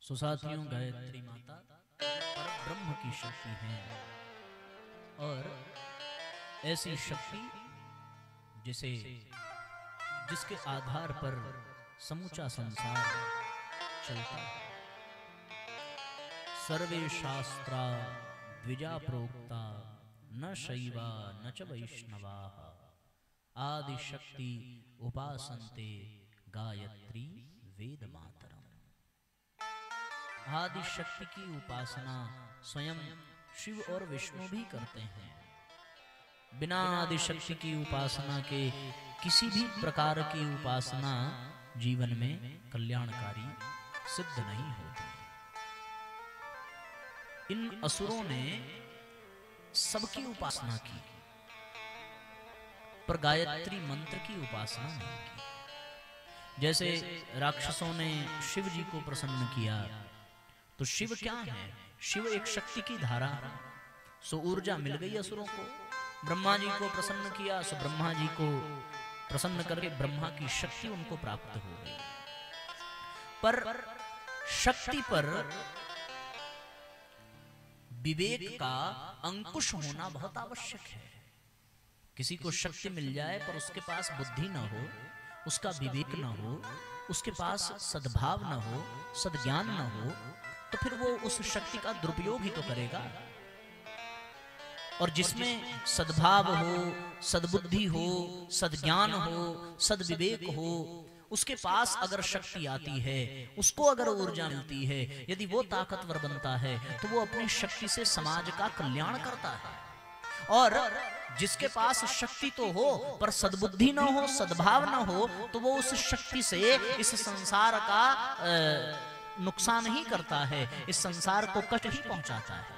सुसाथियों, गायत्री माता परब्रह्म की शक्ति है और ऐसी शक्ति जिसके आधार पर समूचा संसार चलता है। सर्वे शास्त्रा द्विजा प्रोक्ता न शैवा न च वैष्णवा आदि शक्ति उपासन्ते गायत्री वेद मातरम। आदि शक्ति की उपासना स्वयं शिव और विष्णु भी करते हैं। बिना आदि शक्ति की उपासना के किसी भी प्रकार की उपासना जीवन में कल्याणकारी सिद्ध नहीं होती। इन असुरों ने सबकी उपासना की पर गायत्री मंत्र की उपासना नहीं की। जैसे राक्षसों ने शिव जी को प्रसन्न किया तो शिव क्या है? शिव एक शक्ति की धारा, सो ऊर्जा मिल गई असुरों को। ब्रह्मा जी को प्रसन्न किया सो ब्रह्मा जी को प्रसन्न करके ब्रह्मा की शक्ति उनको प्राप्त हो गई। पर शक्ति पर विवेक का अंकुश होना बहुत आवश्यक है। किसी को शक्ति मिल जाए पर उसके पास बुद्धि न हो, उसका विवेक न हो, उसके पास सद्भाव न हो, सद्ज्ञान न हो, तो फिर वो उस शक्ति का दुरुपयोग ही तो करेगा। और जिसमें सद्भाव हो, सद्बुद्धि हो, सद्ज्ञान हो, सद्विवेक हो, उसके पास अगर शक्ति आती है, उसको अगर ऊर्जा मिलती है, यदि वो ताकतवर बनता है तो वो अपनी शक्ति से समाज का कल्याण करता है। और जिसके पास शक्ति तो हो पर सद्बुद्धि न हो, सद्भाव न हो, तो वो उस शक्ति से इस संसार का नुकसान ही करता है, इस संसार को कष्ट ही पहुंचाता है।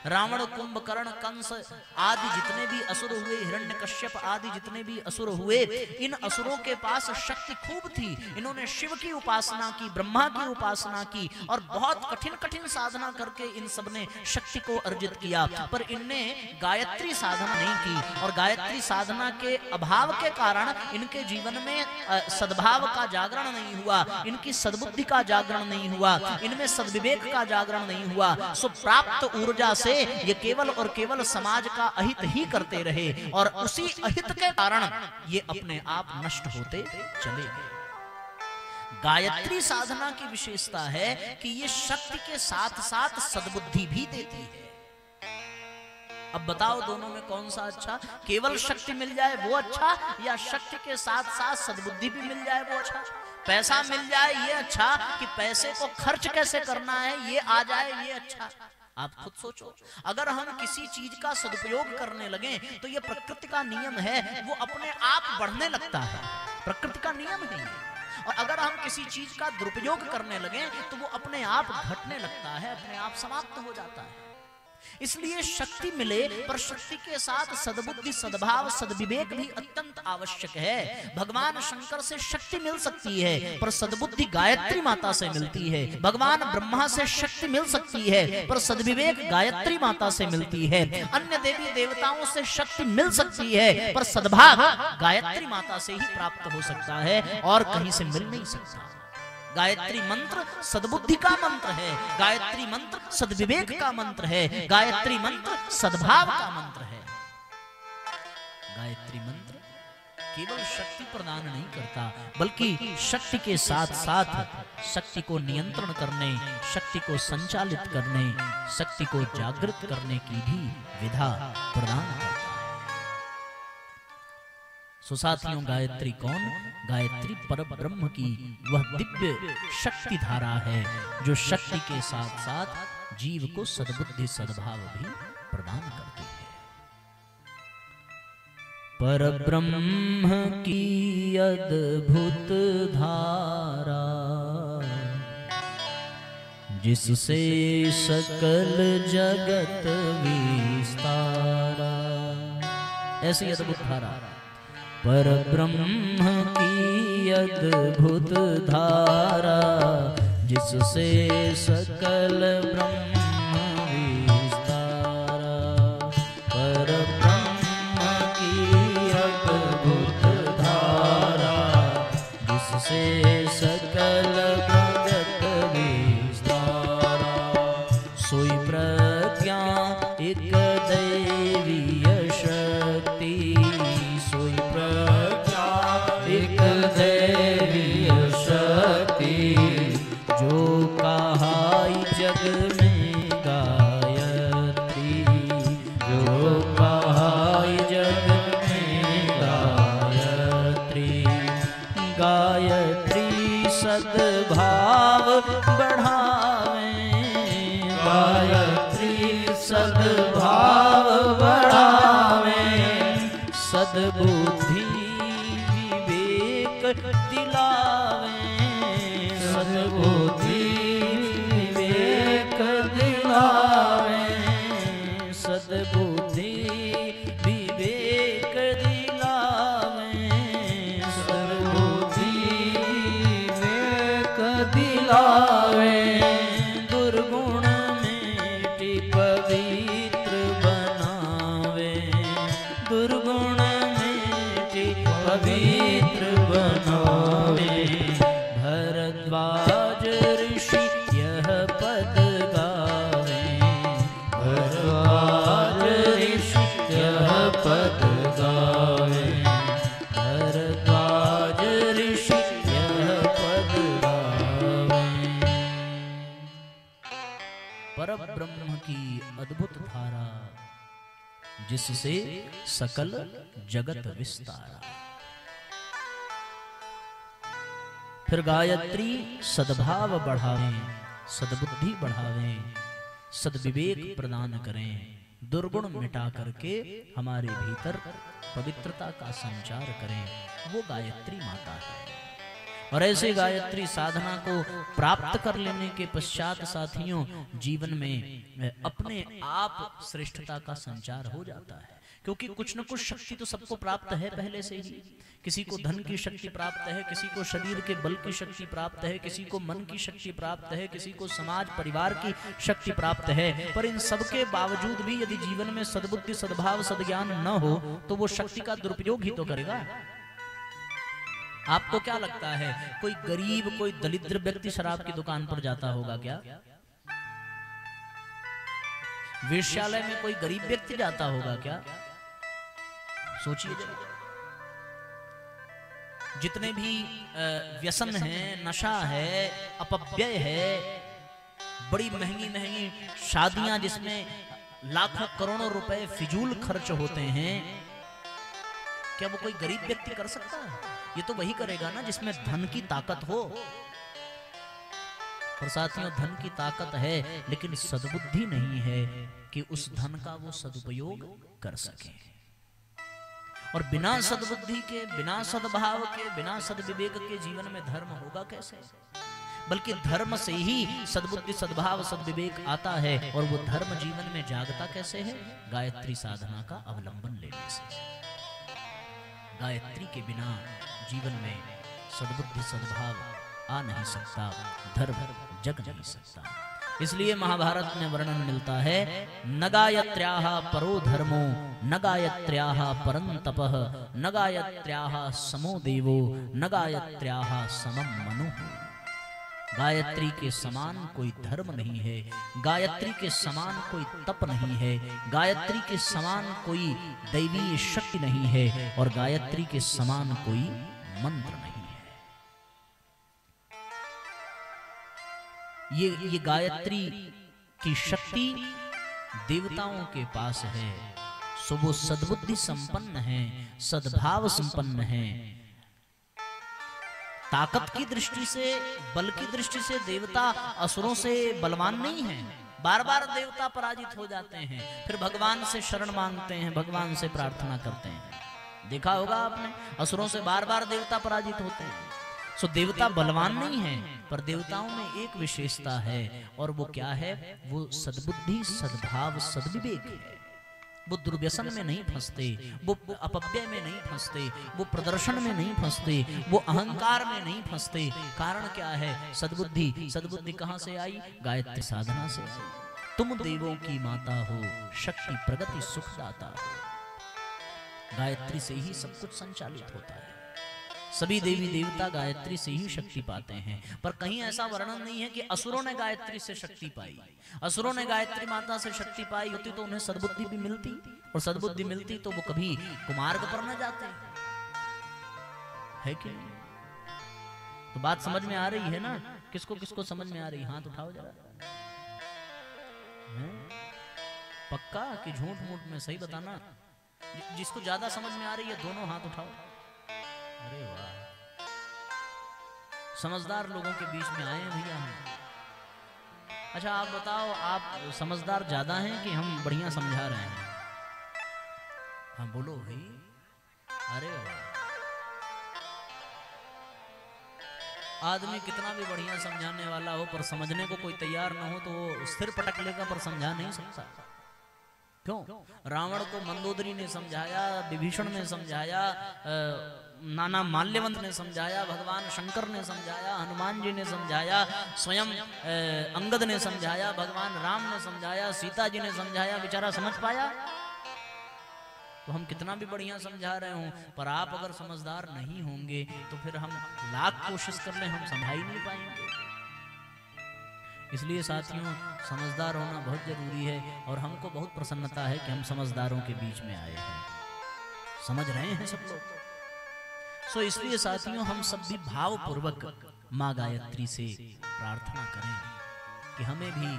रावण, कुंभकर्ण, कंस आदि जितने भी असुर हुए, हिरण्यकश्यप आदि जितने भी असुर हुए, इन असुरों के पास शक्ति खूब थी। इन्होंने शिव की उपासना की, ब्रह्मा की उपासना की और बहुत कठिन कठिन साधना करके इन सब ने शक्ति को अर्जित किया। पर इनने गायत्री साधना नहीं की और गायत्री साधना के अभाव के कारण इनके जीवन में सद्भाव का जागरण नहीं हुआ, इनकी सद्बुद्धि का जागरण नहीं हुआ, इनमें सद्विवेक का जागरण नहीं हुआ। सो प्राप्त ऊर्जा से ये केवल और केवल समाज का अहित ही करते रहे और उसी अहित के कारण ये अपने आप नष्ट होते चले गए। गायत्री साधना की विशेषता है कि ये शक्ति के साथ साथ सद्बुद्धि भी देती है। अब बताओ दोनों में कौन सा अच्छा? केवल शक्ति मिल जाए वो अच्छा या शक्ति के साथ साथ सद्बुद्धि भी मिल जाए वो अच्छा? पैसा मिल जाए ये अच्छा कि पैसे को खर्च कैसे करना है ये आ जाए ये अच्छा? आप खुद सोचो। अगर हम किसी चीज का सदुपयोग करने लगे तो ये प्रकृति का नियम है, वो अपने आप बढ़ने लगता है, प्रकृति का नियम है ये। और अगर हम किसी चीज का दुरुपयोग करने लगे तो वो अपने आप घटने लगता है, अपने आप समाप्त हो जाता है। इसलिए शक्ति मिले पर शक्ति के साथ सद्बुद्धि, सद्भाव, सद्विवेक भी अत्यंत आवश्यक है। भगवान शंकर से शक्ति मिल सकती है पर सद्बुद्धि गायत्री माता से मिलती है। भगवान ब्रह्मा से शक्ति मिल सकती है पर सद्विवेक गायत्री माता से मिलती है। अन्य देवी देवताओं से शक्ति मिल सकती है पर सद्भाव गायत्री माता से ही प्राप्त हो सकता है और कहीं से मिल नहीं सकता। गायत्री मंत्र सद्बुद्धि का मंत्र है, गायत्री मंत्र सद्विवेक का मंत्र है, गायत्री मंत्र सद्भाव का मंत्र है। गायत्री मंत्र केवल शक्ति प्रदान नहीं करता बल्कि शक्ति के साथ साथ शक्ति को नियंत्रण करने, शक्ति को संचालित करने, शक्ति को जागृत करने की भी विधा प्रदान करता है। सुसाथियों, गायत्री कौन? गायत्री परब्रह्म की वह दिव्य शक्ति धारा है जो शक्ति के साथ साथ जीव को सद्बुद्धि, सद्भाव भी प्रदान करती है। परब्रह्म की अद्भुत धारा जिससे सकल जगत विस्तारा, ऐसी अद्भुत धारा परब्रह्म की अद्भुत धारा जिससे सकल ब्रह्म विस्तारा। परब्रह्म की अद्भुत धारा जिससे सकल जगत विस्तारा। गायत्री सद्भाव बढ़ावे, गायत्री सद्भाव बढ़ावे, सद्बुद्धि विवेक दिलावे, सद्बुद्धि विवेक दिलावे, सद्बुद्धि विवेक दिलावे, सद्बुद्धि विवेक दिलावे, दुर्गुण मिटि पवित्र बनावे, दुर्गुण मिटि पवित्र बनावे, भरद्वाज ऋषि यह पद गावे, भरद्वाज ऋषि यह पद गावे, भरद्वाज ऋषि यह पद गावे। परब्रह्म की अद्भुत धारा जिससे सकल जगत विस्तारा। फिर गायत्री सद्भाव बढ़ावे, सद्बुद्धि बढ़ावे, सद्विवेक प्रदान करें, दुर्गुण मिटा करके हमारे भीतर पवित्रता का संचार करें, वो गायत्री माता है। और ऐसे गायत्री साधना को प्राप्त कर लेने के पश्चात साथियों जीवन में अपने आप श्रेष्ठता का संचार हो जाता है, क्योंकि कुछ न कुछ शक्ति तो सबको प्राप्त है पहले से ही। किसी को धन की शक्ति प्राप्त है, किसी को शरीर के बल की शक्ति प्राप्त है, किसी को मन की शक्ति प्राप्त है, किसी को समाज परिवार की शक्ति प्राप्त है। पर इन सबके बावजूद भी यदि जीवन में सद्बुद्धि सद्भाव सद्ज्ञान न हो तो वो शक्ति का दुरुपयोग ही तो करेगा। आपको क्या लगता है कोई गरीब कोई दरिद्र व्यक्ति शराब की दुकान पर जाता होगा क्या? वेश्यालय में कोई गरीब व्यक्ति जाता होगा क्या? सोचिए जरा। जितने भी व्यसन है, नशा है, अपव्यय है, बड़ी महंगी महंगी शादियां जिसमें लाखों करोड़ों रुपए फिजूल खर्च होते हैं, क्या वो कोई गरीब व्यक्ति कर सकता है? ये तो वही करेगा ना जिसमें धन की ताकत हो। पर साथियों धन की ताकत है लेकिन सद्बुद्धि नहीं है कि उस धन का वो सदुपयोग कर सके। और बिना सद्बुद्धि के, बिना सद्भाव के, बिना सद्विवेक के जीवन में धर्म होगा कैसे? बल्कि धर्म से ही सद्बुद्धि सद्भाव सद्विवेक आता है। और वो धर्म जीवन में जागता कैसे है? गायत्री साधना का अवलंबन लेने से। गायत्री के बिना जीवन में सद्बुद्धि सद्भाव आ नहीं सकता, धर्म जग नहीं सकता। इसलिए महाभारत में वर्णन मिलता है, न गायत्र्याः परो धर्मो, न गायत्र्याः परं तपः, न गायत्र्याः समो देवो, न गायत्र्याः समं मनुः। गायत्री के समान कोई धर्म नहीं है, गायत्री के समान कोई तप नहीं है, गायत्री के समान कोई दैवीय शक्ति नहीं है, और गायत्री के समान कोई मंत्र नहीं है। ये गायत्री की शक्ति देवताओं के पास है। सो वो सद्बुद्धि संपन्न है, सद्भाव संपन्न है। ताकत की दृष्टि से, बल की दृष्टि से देवता असुरों से बलवान नहीं है। बार बार देवता पराजित हो जाते हैं, फिर भगवान से शरण मांगते हैं, भगवान से प्रार्थना करते हैं। देखा होगा आपने, असुरों से बार बार देवता पराजित होते हैं। सो देवता बलवान नहीं है, पर देवताओं में एक विशेषता है, और वो क्या है? वो सद्बुद्धि सद्भाव सद्विवेक है। वो दुर्व्यसन में नहीं फंसते, वो अपव्यय में नहीं फंसते, वो प्रदर्शन में नहीं फंसते, वो अहंकार में नहीं फंसते। कारण क्या है? सद्बुद्धि। सद्बुद्धि कहां से आई? गायत्री साधना से। तुम देवों की माता हो, शक्ति प्रगति सुखदाता हो। गायत्री से ही सब कुछ संचालित होता है। सभी देवी देवता गायत्री से ही शक्ति पाते हैं। पर कहीं ऐसा वर्णन नहीं है कि असुरों ने गायत्री से शक्ति पाई। असुरों ने गायत्री माता से शक्ति पाई होती तो उन्हें सद्बुद्धि भी मिलती, और सद्बुद्धि मिलती तो वो कभी कुमार्ग पर न जाते, है कि नहीं? तो बात समझ में आ रही है ना? किसको किसको समझ में आ रही? हाथ उठाओ जरा। पक्का कि झूठ मूठ में? सही बताना। जिसको ज्यादा समझ में आ रही है दोनों हाथ उठाओ। अरे वाह, समझदार लोगों के बीच में आए हैं भैया हम। अच्छा आप बताओ, आप समझदार ज्यादा हैं कि हम बढ़िया समझा रहे हैं? हाँ बोलो भाई। अरे वाह, आदमी कितना भी बढ़िया समझाने वाला हो पर समझने को कोई तैयार ना हो तो वो सिर पटक लेगा पर समझा नहीं सकता। क्यों? रावण को मंदोदरी ने समझाया, विभीषण ने समझाया, नाना माल्यवंत ने समझाया, भगवान शंकर ने समझाया, हनुमान जी ने समझाया, स्वयं अंगद ने समझाया, भगवान राम ने समझाया, सीता जी ने समझाया, बेचारा समझ पाया? तो हम कितना भी बढ़िया समझा रहे हों पर आप अगर समझदार नहीं होंगे तो फिर हम लाख कोशिश कर लें हम समझा ही नहीं पाएंगे। इसलिए साथियों समझदार होना बहुत जरूरी है और हमको बहुत प्रसन्नता है कि हम समझदारों के बीच में आए हैं। समझ रहे हैं सब लोग? सो इसलिए साथियों हम सब भी भावपूर्वक माँ गायत्री से प्रार्थना करें कि हमें भी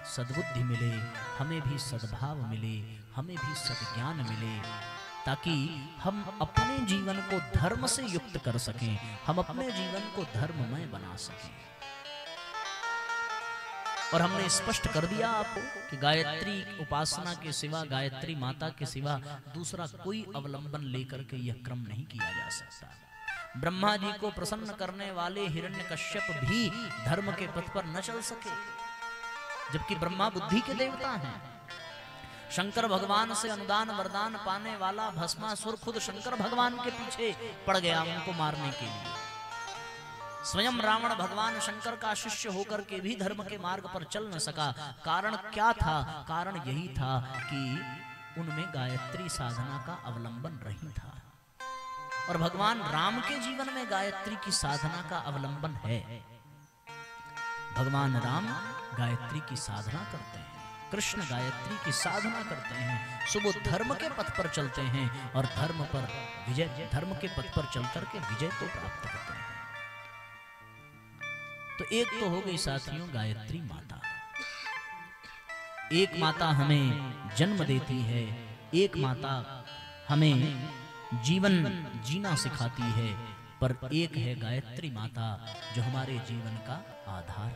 सद्बुद्धि मिले, हमें भी सद्भाव मिले, हमें भी सद्ज्ञान मिले, ताकि हम अपने जीवन को धर्म से युक्त कर सकें, हम अपने जीवन को धर्ममय बना सकें। और हमने स्पष्ट कर दिया आपको कि गायत्री उपासना के सिवा, गायत्री माता के सिवा दूसरा कोई अवलंबन लेकर के यह क्रम नहीं किया जा सकता। ब्रह्मा जी को प्रसन्न करने वाले हिरण्यकश्यप भी धर्म के पथ पर न चल सके, जबकि ब्रह्मा बुद्धि के देवता हैं। शंकर भगवान से अनुदान वरदान पाने वाला भस्मासुर खुद शंकर भगवान के पीछे पड़ गया उनको मारने के लिए। स्वयं रावण भगवान शंकर का शिष्य होकर के भी धर्म के मार्ग पर चल न सका। कारण क्या था? कारण यही था कि उनमें गायत्री साधना का अवलंबन नहीं था। और भगवान राम के जीवन में गायत्री की साधना का अवलंबन है। भगवान राम गायत्री की साधना करते हैं, कृष्ण गायत्री की साधना करते हैं। सो वो धर्म के पथ पर चलते हैं और धर्म पर विजय, धर्म के पथ पर चल करके विजय को प्राप्त करते हैं। तो एक तो हो गई साथियों गायत्री माता। एक माता हमें जन्म देती है, एक माता हमें जीवन जीना सिखाती है, पर एक है गायत्री माता जो हमारे जीवन का आधार